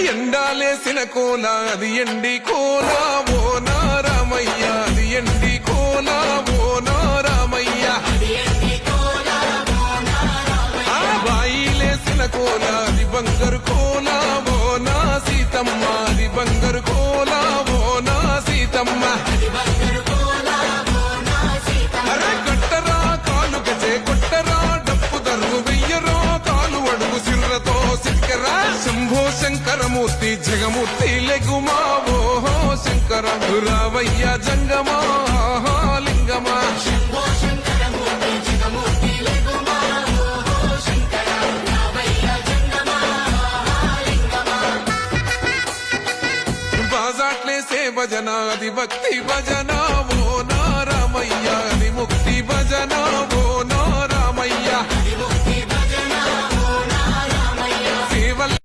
ఎండాలేసిన కోన అది ఎండి కోన ఓ నారామయ్య అది ఎండి కోన ఓ నారామయ్య బాయిలేసిన కోన అది బంగారు కోన ఓ నా సీతమ్మ అది బంగారు కోన ఓ నా సీతమ్మ అరే కట్టరా కాలు గజే కొట్టరా డప్పు దరువు వెయ్యరా కాలు అడుగు సిర్రతో సిక్కరా శంభో శంకరమూర్తి జగమూర్తి లెగుమా ఓహో శంకర రావయ్య జంగమా లింగమా బాజాట్లేసే భజన అది భక్తి భజన